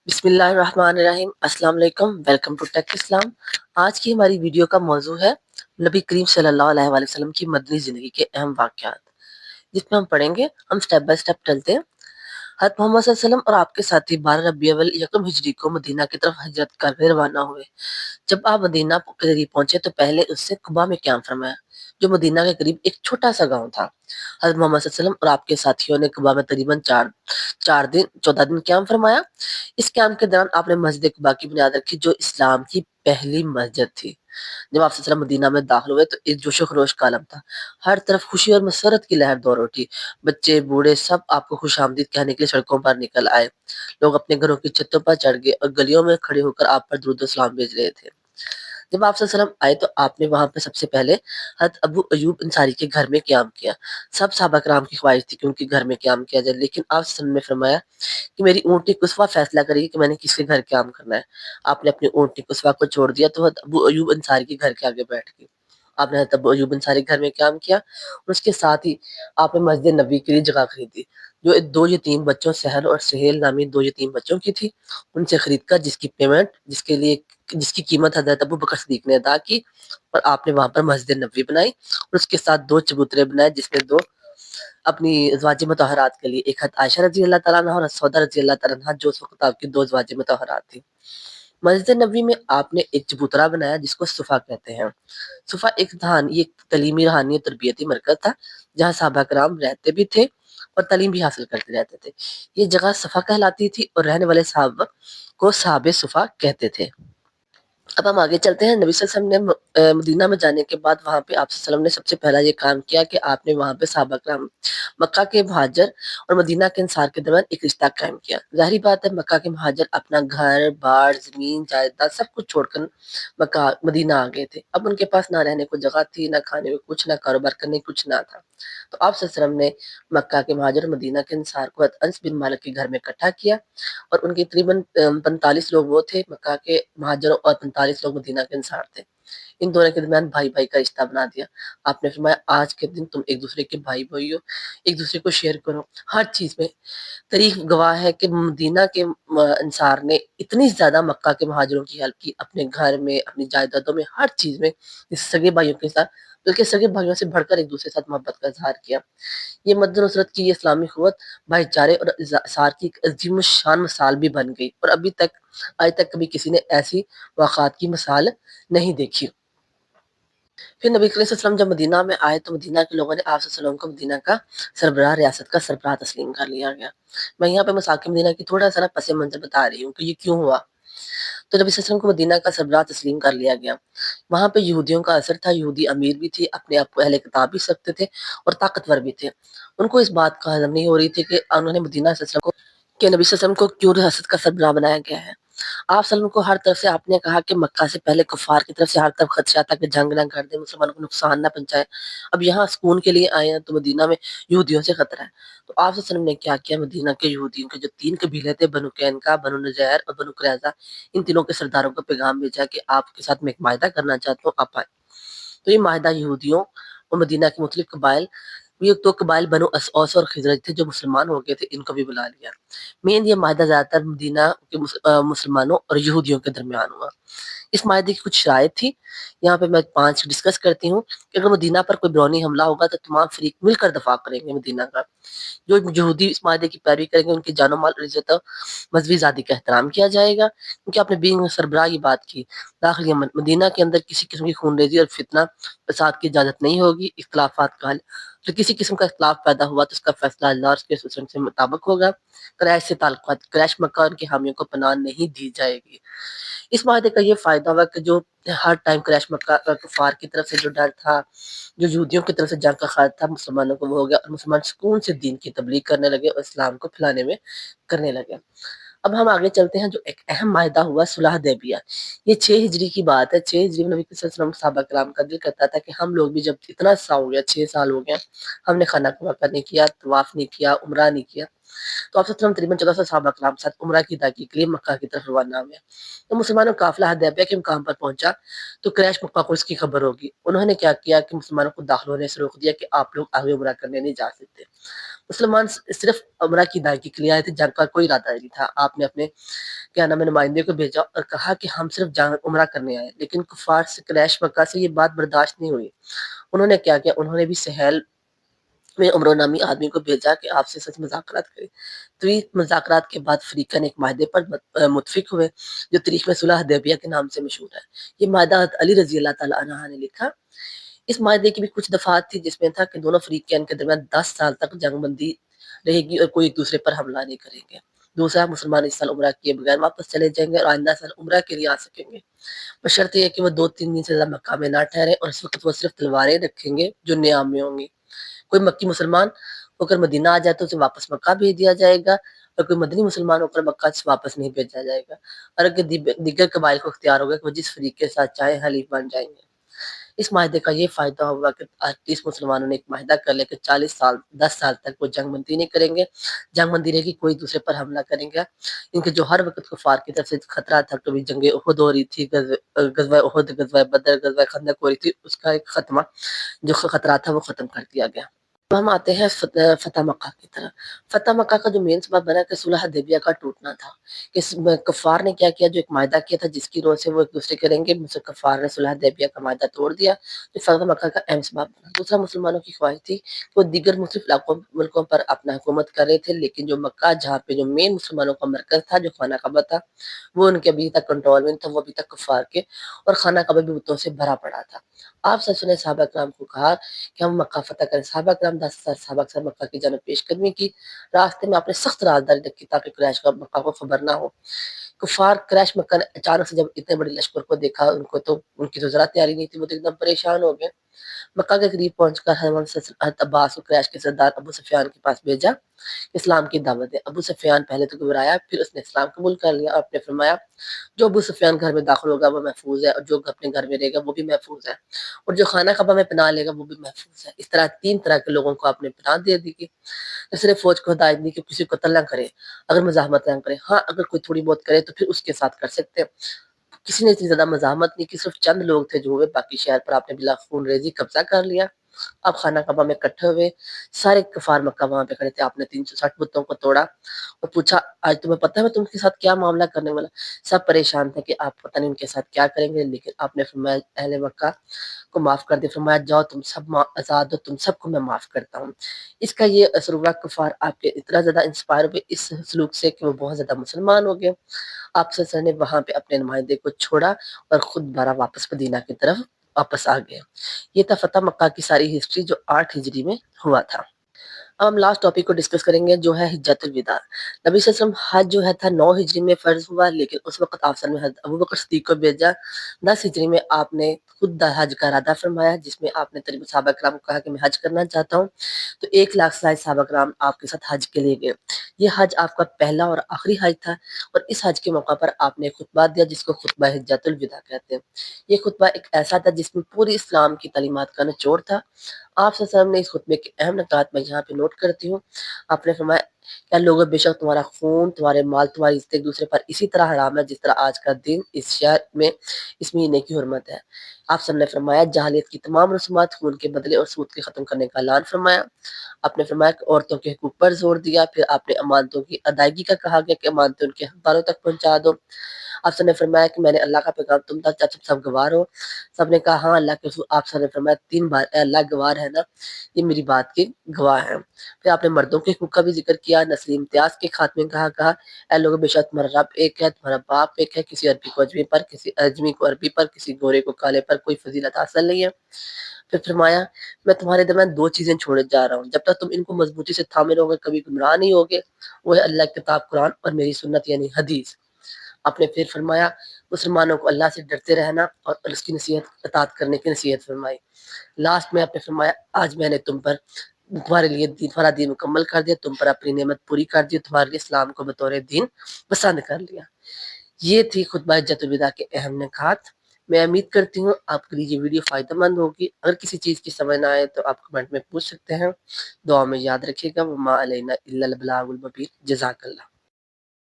بسم اللہ الرحمن الرحیم، السلام علیکم، ویلکم ٹو ٹیک اسلام۔ آج کی ہماری ویڈیو کا موضوع ہے نبی کریم صلی اللہ علیہ وآلہ وسلم کی مدنی زندگی کے اہم واقعات، جس میں ہم پڑھیں گے۔ ہم سٹیپ بائی سٹیپ چلتے ہیں۔ حضرت محمد صلی اللہ علیہ وسلم اور آپ کے ساتھی 12 ربیع الاول یکم ہجری کو مدینہ کی طرف ہجرت کر کے روانہ ہوئے۔ جب آپ مدینہ کے قریب پہنچے تو پہلے اس سے قباء میں قیام فرمایا، جو مدینہ کے قریب ایک چھوٹا سا گاؤں تھا۔ حضرت محمد صلی اللہ علیہ وسلم اور آپ کے ساتھیوں نے قباء میں تقریباً 14 دن قیام فرمایا۔ اس قیام کے دوران آپ نے مسجد قباء کی بنیاد رکھی، جو اسلام کی پہلی مسجد تھی۔ جب آپ صلی اللہ علیہ وسلم مدینہ میں داخل ہوئے تو ایک جوش و خروش کا عالم تھا۔ ہر طرف خوشی اور مسرت کی لہر دور اٹھی۔ بچے بوڑھے سب آپ کو خوش آمدید کہنے کے لیے سڑکوں پر نکل آئے۔ لوگ اپنے گھروں کی چھتوں پر چڑھ گئے اور گلیوں میں کھڑے ہو کر آپ پر درود و سلام بھیج رہے تھے۔ جب آپ صلی اللہ علیہ وسلم آئے تو آپ نے وہاں پہ سب سے پہلے حضرت ابو ایوب انصاری کے گھر میں قیام کیا۔ سب صحابہ کرام کی خواہش تھی کہ ان کے گھر میں قیام کیا جائے، لیکن آپ صلی اللہ علیہ وسلم نے فرمایا کہ میری اونٹنی قصویٰ فیصلہ کرے گی کہ میں نے کس کے گھر قیام کرنا ہے۔ آپ نے اپنی اونٹنی قصویٰ کو چھوڑ دیا تو حضرت ابو ایوب انصاری کے گھر کے آگے بیٹھ گئی۔ آپ نے حضرت ابو ایوب انصاری کے گھر میں قیام کیا اور اس کے ساتھ ہی آپ نے مسجد نبی کے لیے جگہ خریدی، جو 2 یتیم بچوں سہل اور سہیل نامی 2 یتیم بچوں کی تھی۔ ان سے خرید کر جس کی پیمنٹ جس کی قیمت حضرت ابو بکر صدیق نے ادا کی، اور آپ نے وہاں پر مسجد نبوی بنائی اور اس کے ساتھ 2 چبوترے بنائے، جس میں 2 اپنی ازواج مطہرات کے لیے، ایک حضرت عائشہ رضی اللہ تعالیٰ عنہا اور حضرت سودا رضی اللہ تعالیٰ عنہا، جو اس وقت آپ کی 2 ازواج مطہرات تھیں۔ مسجد نبوی میں آپ نے ایک چبوترا بنایا جس کو صفا کہتے ہیں۔ صفا ایک تعلیمی روحانی اور تربیتی مرکز تھا، جہاں صحابہ کرام رہتے بھی تھے اور تعلیم بھی حاصل کرتے رہتے تھے۔ یہ جگہ صفا کہلاتی تھی اور رہنے والے صحابہ کو صحاب صفا کہتے تھے۔ اب ہم آگے چلتے ہیں۔ نبی صلی اللہ علیہ وسلم نے مدینہ میں جانے کے بعد وہاں پہ آپ صلی اللہ علیہ وسلم نے سب سے پہلا یہ کام کیا کہ آپ نے وہاں پہ صحابہ کرام مکہ کے مہاجر اور مدینہ کے انصار کے درمیان ایک رشتہ قائم کیا۔ ظاہری بات ہے، مکہ کے مہاجر اپنا گھر بار زمین جائیداد سب کچھ چھوڑ کر مدینہ آ گئے تھے۔ اب ان کے پاس نہ رہنے کو جگہ تھی، نہ کھانے کو کچھ، نہ کاروبار کرنے کو کچھ نہ تھا۔ تو آپ صلی اللہ علیہ وسلم نے مکہ کے مہاجر اور مدینہ کے انصار کو انس بن مالک کے گھر میں اکٹھا کیا، اور ان کے تقریباً 45 لوگ وہ تھے مکہ کے مہاجر اور 45 لوگ مدینہ کے انصار تھے۔ ان دونوں کے درمیان بھائی بھائی کا رشتہ بنا دیا۔ آپ نے فرمایا آج کے دن تم ایک دوسرے کے بھائی بھائی ہو، ایک دوسرے کو شیئر کرو ہر چیز میں۔ تاریخ گواہ ہے کہ مدینہ کے انصار نے اتنی زیادہ مکہ کے مہاجروں کی ہیلپ کی، اپنے گھر میں، اپنی جائیدادوں میں، ہر چیز میں، اس سگے بھائیوں کے ساتھ، بلکہ سگے بھائیوں سے بڑھ کر ایک دوسرے کے ساتھ محبت کا اظہار کیا۔ یہ مد نصرت کی یہ اسلامی قوت بھائی چارے اور اثار کی ایک عظیم الشان مثال بھی بن گئی، اور آج تک کبھی کسی نے ایسی واقعات کی مثال نہیں دیکھی۔ پھر نبی صلی اللہ علیہ وسلم جب مدینہ میں آئے تو مدینہ کے لوگوں نے آپ صلی اللہ علیہ وسلم کو مدینہ کا سربراہ، ریاست کا سربراہ تسلیم کر لیا گیا۔ میں یہاں پہ مساکن مدینہ کی تھوڑا سا پس منظر بتا رہی ہوں کہ یہ کیوں ہوا۔ تو نبی صلی اللہ علیہ وسلم کو مدینہ کا سربراہ تسلیم کر لیا گیا۔ وہاں پہ یہودیوں کا اثر تھا، یہودی امیر بھی تھے، اپنے آپ کو اہل کتاب بھی سکتے تھے اور طاقتور بھی تھے۔ ان کو اس بات کا ہضم نہیں ہو رہی تھی کہ انہوں نے مدینہ صلی اللہ علیہ وسلم کو کہ نبی صلی اللہ علیہ وسلم کو کیوں ریاست کا سربراہ بنایا گیا ہے۔ آپ صلی اللہ علیہ وسلم کو ہر طرف سے آپ نے کہا کہ مکہ سے پہلے کفار کی طرف سے ہر طرف خدشہ تھا کہ جنگ نہ کر دیں، مسلمانوں کو نقصان نہ پہنچائے۔ اب یہاں سکون کے لیے آئے ہیں تو مدینہ میں یہودیوں سے خطرہ ہے۔ تو آپ صلی اللہ علیہ وسلم نے کیا کیا، مدینہ کے یہودیوں کے جو 3 قبیلے تھے، بنو قینقاع، بنو نذیر اور بنو قریظہ، ان تینوں کے سرداروں کو پیغام بھیجا کہ آپ کے ساتھ میں ایک معاہدہ کرنا چاہتا ہوں، آپ آئیں۔ تو یہ معاہدہ یہودیوں اور مدینہ کے مختلف قبائل، یہ 2 قبائل بنو اوس اور خزرج تھے جو مسلمان ہو گئے تھے، ان کو بھی بلا لیا۔ مین یہ معاہدہ زیادہ تر مدینہ کے مسلمانوں اور یہودیوں کے درمیان ہوا۔ اس معاہدے کی کچھ شرائط تھی، یہاں پہ میں 5 ڈسکس کرتی ہوں کہ اگر مدینہ پر کوئی بیرونی حملہ ہوگا تو تمام فریق مل کر دفاع کریں گے مدینہ کا۔ جو یہودی اس معاہدے کی پیروی کریں گے ان کی جان و مال اور عزت و مذہبی آزادی کا احترام کیا جائے گا، کیونکہ آپ نے بینگ سربراہ یہ بات کی۔ داخلی امن، مدینہ کے اندر کسی قسم کی خون ریزی اور فتنہ فساد کی اجازت نہیں ہوگی۔ اختلافات کا حل، تو کسی قسم کا اختلاف پیدا ہوا تو اس کا فیصلہ اللہ اور اس کے رسول سے مطابق ہوگا۔ قریش سے تعلقات، قریش مکہ اور ان کے حامیوں کو پناہ نہیں دی جائے گی۔ اس معاہدے کا یہ فائدہ ہوا کہ جو ہر ٹائم قریش مکہ کفار کی طرف سے جو ڈر تھا، جو یہودیوں کی طرف سے جنگ کا خطرہ تھا، مسلمانوں کو وہ ہو گیا اور مسلمان سکون سے دین کی تبلیغ کرنے لگے اور اسلام کو پھیلانے میں کرنے لگے۔ اب ہم آگے چلتے ہیں۔ جو ایک اہم معاہدہ ہوا صلح حدیبیہ، یہ 6 ہجری کی بات ہے۔ 6 ہجری میں نبی صلی اللہ علیہ وسلم صحابہ کرام کا دل کرتا تھا کہ ہم لوگ بھی جب اتنا سا ہو گیا، 6 سال ہو گیا، ہم نے خانہ کعبہ نہیں کیا، طواف نہیں کیا، عمرہ نہیں کیا۔ تو آپ صلی اللہ علیہ وسلم تقریباً 1400 صحابہ کرام ساتھ عمرہ کی ادائیگی کے لیے مکہ کی طرف روانہ ہوئے۔ تو مسلمانوں کا قافلہ حدیبیہ کے مقام پر پہنچا تو قریش مکہ کو اس کی خبر ہوگی۔ انہوں نے کیا کیا کہ مسلمانوں کو داخل ہونے سے روک دیا کہ آپ لوگ آگے عمرہ کرنے نہیں جا سکتے۔ مسلمان صرف عمرہ کی ادائیگی کے لیے آئے تھے، جنگ کا کوئی ارادہ نہیں تھا۔ آپ نے اپنے کیا نام ہے نمائندے کو بھیجا اور کہا کہ ہم صرف عمرہ کرنے آئے، لیکن کفار سے قریش مکہ سے یہ بات برداشت نہیں ہوئی۔ انہوں نے کیا کیا، انہوں نے بھی سہیل میں عمرو نامی آدمی کو بھیجا کہ آپ سے سچ مذاکرات کرے۔ طویل مذاکرات کے بعد فریقین ایک معاہدے پر متفق ہوئے جو تاریخ میں صلح حدیبیہ کے نام سے مشہور ہے۔ یہ معاہدہ حضرت علی رضی اللہ تعالیٰ عنہ نے لکھا۔ اس معاہدے کی بھی کچھ دفعات تھی جس میں تھا کہ دونوں فریقین کے درمیان 10 سال تک جنگ بندی رہے گی اور کوئی ایک دوسرے پر حملہ نہیں کریں گے۔ دوسرا، مسلمان اس سال عمرہ کیے بغیر واپس چلے جائیں گے اور آئندہ سال عمرہ کے لیے آ سکیں گے، بشرط یہ کہ وہ 2-3 دن سے زیادہ مکہ میں نہ ٹھہرے، اور اس وقت وہ صرف تلواریں رکھیں گے جو نیام میں ہوں گی۔ کوئی مکی مسلمان ہو کر مدینہ آ جائے تو اسے واپس مکہ بھیج دیا جائے گا، اور کوئی مدنی مسلمان ہو کر مکہ سے واپس نہیں بھیجا جائے گا، اور اگر دیگر قبائل کو اختیار ہوگا کہ وہ جس فریق کے ساتھ چاہے حلیف بن جائیں گے۔ اس معاہدے کا یہ فائدہ ہوا کہ 38 مسلمانوں نے ایک معاہدہ کر لیا کہ 10 سال تک وہ جنگ بندی نہیں کریں گے، جنگ بندی رہے گی، کوئی دوسرے پر حملہ کریں گے۔ ان کے جو ہر وقت کفار کی طرف سے خطرہ تھا، کبھی جنگ احد ہو رہی تھی، غزوہ احد، غزوہ بدر، غزوہ خندق ہو رہی تھی، اس کا ایک خاتمہ جو خطرہ تھا وہ ختم کر دیا گیا۔ اب ہم آتے ہیں فتح مکہ کی طرف۔ فتح مکہ کا جو مین سبب بنا کہ صلح حدیبیہ کا ٹوٹنا تھا، کہ کفار نے کیا کیا، جو ایک معاہدہ کیا تھا جس کی روح سے وہ ایک دوسرے کریں گے، کفار نے صلح حدیبیہ کا معاہدہ توڑ دیا، جو فتح مکہ کا اہم سبب بنا۔ دوسرا، مسلمانوں کی خواہش تھی کہ وہ دیگر مختلف ملکوں پر اپنا حکومت کر رہے تھے، لیکن جو مکہ جہاں پہ جو مین مسلمانوں کا مرکز تھا، جو خانہ کعبہ تھا، وہ ان کے ابھی تک کنٹرول میں تھا، وہ ابھی تک کفار کے، اور خانہ کعبہ بھی بتوں سے بھرا پڑا تھا۔ آپ صلی اللہ علیہ وسلم نے صحابہ کرام کو کہا کہ ہم مکہ فتح کریں۔ صحابہ کرام 10,000 صحابہ کے ساتھ مکہ کی جانب پیش قدمی کی۔ راستے میں آپ نے سخت رازداری رکھی تاکہ قریش کا مکہ کو خبر نہ ہو۔ کفار قریش مکہ نے اچانک سے جب اتنے بڑے لشکر کو دیکھا، ان کی تو ذرا تیاری نہیں تھی، وہ تو ایک دم پریشان ہو گئے۔ مکہ کے قریب پہنچ کر حضرت عباس کو قریش کے سردار ابو سفیان کے پاس بھیجا، اسلام کی دعوت دے۔ ابو سفیان پہلے تو گھبرایا، پھر اس نے اسلام قبول کر لیا، اور آپ نے فرمایا جو ابو سفیان گھر میں داخل ہوگا وہ محفوظ ہے، اور جو اپنے گھر میں رہے گا وہ بھی محفوظ ہے، اور جو خانہ کعبہ میں پناہ لے گا وہ بھی محفوظ ہے۔ اس طرح 3 طرح کے لوگوں کو آپ نے پناہ دے دی گی۔ دوسرے، فوج کو ہدایت دی کہ کسی کو قتل نہ کرے، اگر مزاحمت نہ کرے، ہاں اگر کوئی تھوڑی بہت کرے تو پھر اس کے ساتھ کر سکتے ہیں۔ کسی نے اتنی زیادہ مزاحمت نہیں کی، صرف چند لوگ تھے جو ہوئے، باقی شہر پر آپ نے بلا خون ریزی قبضہ کر لیا۔ آپ خانہ کعبہ میں اکٹھے ہوئے، سارے کفار مکہ وہاں پہ کھڑے تھے، آپ نے 360 بتوں کو توڑا اور پوچھا آج تمہیں پتہ ہے میں تم کے ساتھ کیا معاملہ کرنے والا۔ سب پریشان تھے کہ آپ پتہ نہیں ان کے ساتھ کیا کریں گے، لیکن آپ نے فرمایا اہل مکہ کو معاف کر دے، فرمایا جاؤ تم سب آزاد ہو، تم سب کو میں معاف کرتا ہوں۔ اس کا یہ اثر ہوا، کفار آپ کے اتنا زیادہ انسپائر ہوئے اس سلوک سے کہ وہ بہت زیادہ مسلمان ہو گئے۔ آپ صلی اللہ علیہ وسلم نے وہاں پہ اپنے نمائندے کو چھوڑا اور خود بارہ واپس مدینہ کی طرف واپس آ گئے۔ یہ تھا فتح مکہ کی ساری ہسٹری جو 8 ہجری میں ہوا تھا۔ اب ہم لاسٹ ٹاپک کو ڈسکس کریں گے جو ہے حجۃ الوداع۔ نبی صلی اللہ علیہ وسلم حج جو ہے تھا 9 ہجری میں فرض ہوا، لیکن اس وقت آپ صلی اللہ علیہ وسلم نے ابوبکر صدیق کو بھیجا۔ 10 ہجری میں آپ نے خود حج کا ارادہ فرمایا، جس میں آپ نے تقریباً صحابہ کرام کو کہا کہ میں حج کرنا چاہتا ہوں، تو 1,00,000 سے زائد صحابہ کرام آپ کے ساتھ حج کے لیے گئے۔ یہ حج آپ کا پہلا اور آخری حج تھا، اور اس حج کے موقع پر آپ نے خطبہ دیا جس کو خطبہ حجۃ الوداع کہتے ہیں۔ یہ خطبہ ایک ایسا تھا جس میں پوری اسلام کی تعلیمات کا نچوڑ تھا۔ آپ صلی اللہ علیہ وسلم نے اس خطبے کے اہم نکات میں یہاں پہ نوٹ کرتی ہوں۔ آپ نے فرمایا کیا لوگوں، بے شک تمہارا خون، تمہارے مال، تمہاری عزت ایک دوسرے پر اسی طرح حرام ہے جس طرح آج کا دن اس شہر میں اس مہینے کی حرمت ہے۔ آپ صلی اللہ علیہ وسلم نے فرمایا جاہلیت کی تمام رسومات، خون کے بدلے اور سود کے ختم کرنے کا اعلان فرمایا۔ آپ نے فرمایا کہ عورتوں کے حقوق پر زور دیا، پھر آپ نے امانتوں کی ادائیگی کا کہا گیا کہ امانتیں ان کے حقداروں تک پہنچا دو۔ آپ صلی اللہ علیہ وسلم نے فرمایا کہ میں نے اللہ کا پیغام تم تک تم سب گواہ ہو۔ سب نے کہا ہاں اللہ کے رسول۔ آپ صلی اللہ علیہ وسلم نے فرمایا 3 بار اے اللہ گواہ ہے نا، یہ میری بات کے گواہ ہیں۔ پھر آپ نے مردوں کے حقوق کا بھی ذکر کیا، نسلی امتیاز کے خاتمے کا کہا اے لوگوں بے شک تمہارا رب ایک ہے، تمہارا باپ ایک ہے، کسی عربی کو اجمی پر، کسی اجمی کو عربی پر، کسی گورے کو کالے پر کوئی فضیلت حاصل نہیں ہے۔ پھر فرمایا میں تمہارے درمیان 2 چیزیں چھوڑے جا رہا ہوں، جب تک تم ان کو مضبوطی سے تھامے رہو گے کبھی گمراہ نہیں ہوگے، وہ ہے اللہ کی کتاب قرآن اور میری سنت یعنی حدیث۔ آپ نے پھر فرمایا مسلمانوں کو اللہ سے ڈرتے رہنا اور اس کی نصیحت اطاعت کرنے کی نصیحت فرمائی۔ لاسٹ میں آپ نے فرمایا آج میں نے تم پر تمہارے لیے تمہارا دین مکمل کر دیا، تم پر اپنی نعمت پوری کر دی، تمہارے لیے اسلام کو بطور دین پسند کر لیا۔ یہ تھی خطبہ حجۃ الوداع کے اہم نکات۔ میں امید کرتی ہوں آپ کے لیے یہ ویڈیو فائدہ مند ہوگی۔ اگر کسی چیز کی سمجھ نہ آئے تو آپ کمنٹ میں پوچھ سکتے ہیں۔ دعا میں یاد رکھیے گا وما علینا الا البلاغ المبین۔ جزاک اللہ۔